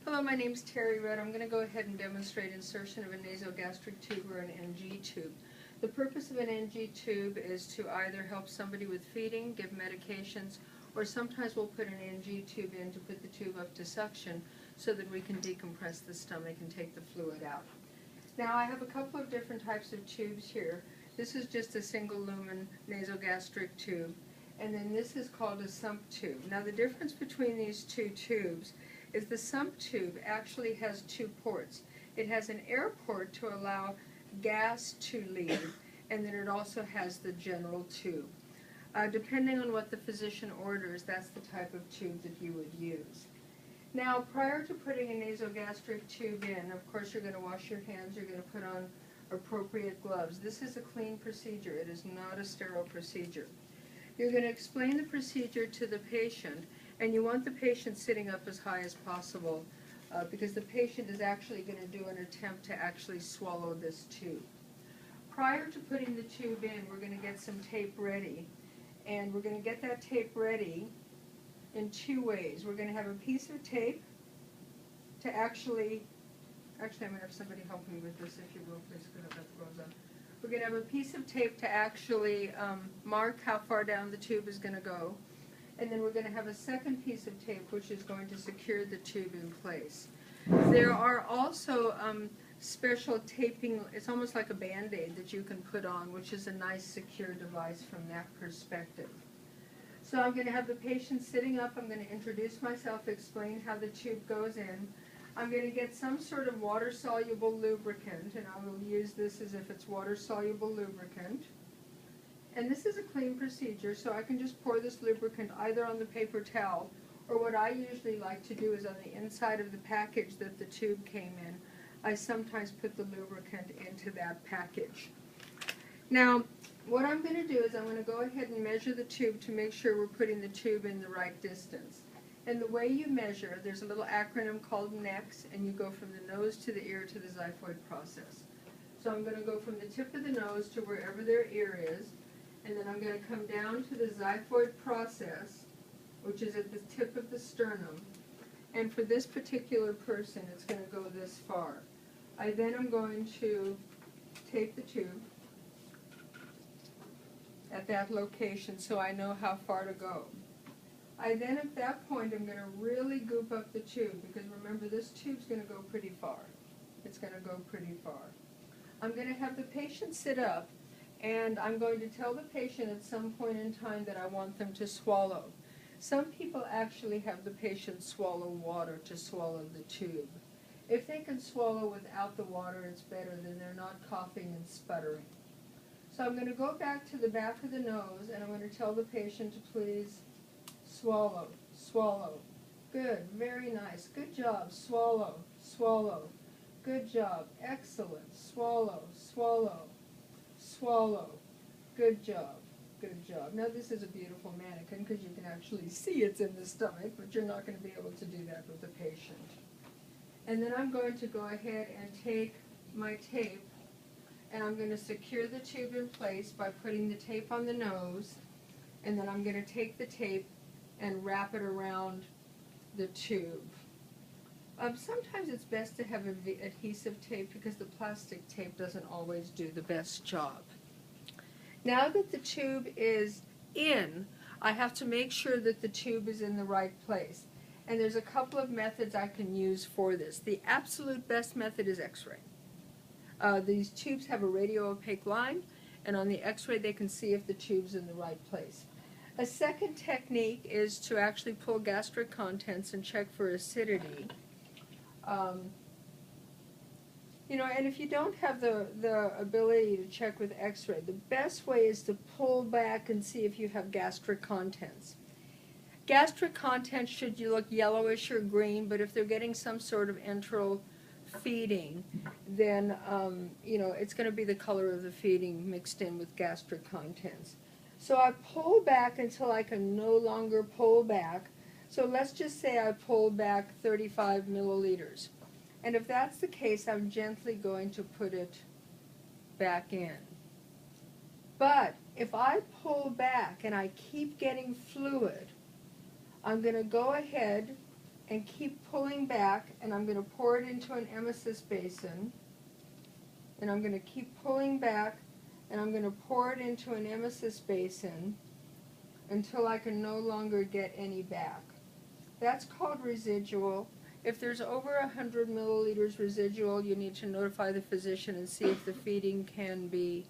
Hello, my name's Terry Rudd. I'm going to go ahead and demonstrate insertion of a nasogastric tube or an NG tube. The purpose of an NG tube is to either help somebody with feeding, give medications, or sometimes we'll put an NG tube in to put the tube up to suction so that we can decompress the stomach and take the fluid out. Now I have a couple of different types of tubes here. This is just a single lumen nasogastric tube, and then this is called a sump tube. Now the difference between these two tubes is the sump tube actually has two ports. It has an air port to allow gas to leave, and then it also has the general tube. Depending on what the physician orders, that's the type of tube that you would use. Now, prior to putting a nasogastric tube in, of course you're going to wash your hands, you're going to put on appropriate gloves. This is a clean procedure. It is not a sterile procedure. You're going to explain the procedure to the patient, and you want the patient sitting up as high as possible because the patient is actually going to do an attempt to actually swallow this tube. Prior to putting the tube in, we're going to get some tape ready, and we're going to get that tape ready in two ways. We're going to have a piece of tape to actually I'm going to have somebody help me with this, if you will, please, because that goes on. We're going to have a piece of tape to actually mark how far down the tube is going to go. And then we're going to have a second piece of tape which is going to secure the tube in place. There are also special taping, it's almost like a Band-Aid that you can put on, which is a nice secure device from that perspective. So I'm going to have the patient sitting up, I'm going to introduce myself, explain how the tube goes in. I'm going to get some sort of water-soluble lubricant, and I will use this as if it's water-soluble lubricant. And this is a clean procedure, so I can just pour this lubricant either on the paper towel, or what I usually like to do is on the inside of the package that the tube came in, I sometimes put the lubricant into that package. Now, what I'm going to do is I'm going to go ahead and measure the tube to make sure we're putting the tube in the right distance. And the way you measure, there's a little acronym called NEX, and you go from the nose to the ear to the xiphoid process. So I'm going to go from the tip of the nose to wherever their ear is, and then I'm going to come down to the xiphoid process, which is at the tip of the sternum. And for this particular person, it's going to go this far. I then am going to tape the tube at that location so I know how far to go. I then at that point am going to really goop up the tube, because remember, this tube's going to go pretty far. It's going to go pretty far. I'm going to have the patient sit up, and I'm going to tell the patient at some point in time that I want them to swallow. Some people actually have the patient swallow water to swallow the tube. If they can swallow without the water, it's better, then they're not coughing and sputtering. So I'm going to go back to the back of the nose, and I'm going to tell the patient to please swallow, swallow. Good, very nice. Good job. Swallow, swallow. Good job. Excellent. Swallow, swallow, swallow. Good job. Good job. Now this is a beautiful mannequin because you can actually see it's in the stomach, but you're not going to be able to do that with the patient. And then I'm going to go ahead and take my tape, and I'm going to secure the tube in place by putting the tape on the nose, and then I'm going to take the tape and wrap it around the tube. Sometimes it's best to have adhesive tape because the plastic tape doesn't always do the best job. Now that the tube is in, I have to make sure that the tube is in the right place. And there's a couple of methods I can use for this. The absolute best method is X-ray. These tubes have a radio-opaque line, and on the X-ray they can see if the tube's in the right place. A second technique is to actually pull gastric contents and check for acidity. And if you don't have the ability to check with X-ray, the best way is to pull back and see if you have gastric contents. Gastric contents should look yellowish or green, but if they're getting some sort of enteral feeding, then it's going to be the color of the feeding mixed in with gastric contents. So I pull back until I can no longer pull back. So let's just say I pull back 35 milliliters. And if that's the case, I'm gently going to put it back in. But if I pull back and I keep getting fluid, I'm going to go ahead and keep pulling back, and I'm going to pour it into an emesis basin, and I'm going to keep pulling back, and I'm going to pour it into an emesis basin until I can no longer get any back. That's called residual. If there's over 100 milliliters residual, you need to notify the physician and see if the feeding can be,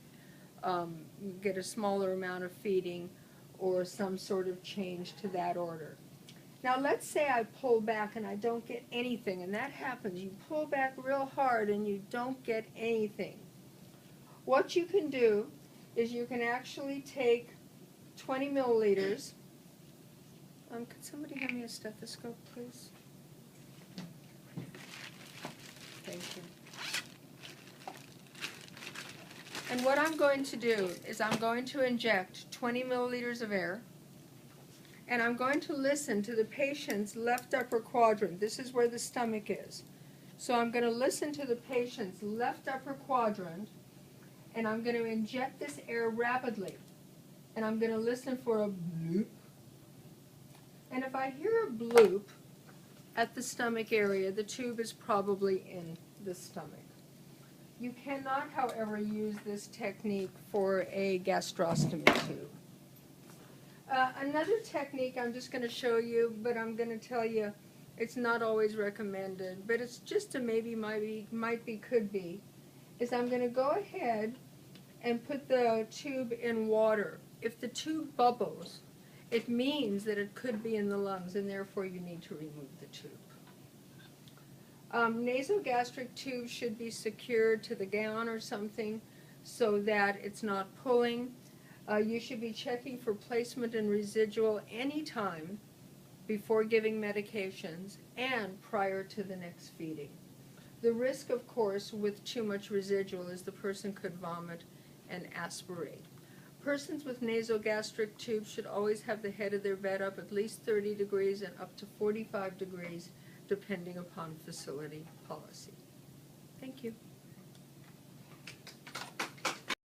get a smaller amount of feeding or some sort of change to that order. Now let's say I pull back and I don't get anything, and that happens. You pull back real hard and you don't get anything. What you can do is you can actually take 20 milliliters. Could somebody hand me a stethoscope, please? Thank you. And what I'm going to do is I'm going to inject 20 milliliters of air, and I'm going to listen to the patient's left upper quadrant. This is where the stomach is. So I'm going to listen to the patient's left upper quadrant, and I'm going to inject this air rapidly. And I'm going to listen for a bloop. And if I hear a bloop at the stomach area, the tube is probably in the stomach. You cannot, however, use this technique for a gastrostomy tube. Another technique I'm just going to show you, but I'm going to tell you it's not always recommended, but it's just a maybe, might be, could be, is I'm going to go ahead and put the tube in water. If the tube bubbles, it means that it could be in the lungs, and therefore you need to remove the tube. Nasogastric tubes should be secured to the gown or something so that it's not pulling. You should be checking for placement and residual anytime before giving medications and prior to the next feeding. The risk, of course, with too much residual is the person could vomit and aspirate. Persons with nasogastric tubes should always have the head of their bed up at least 30 degrees and up to 45 degrees, depending upon facility policy. Thank you.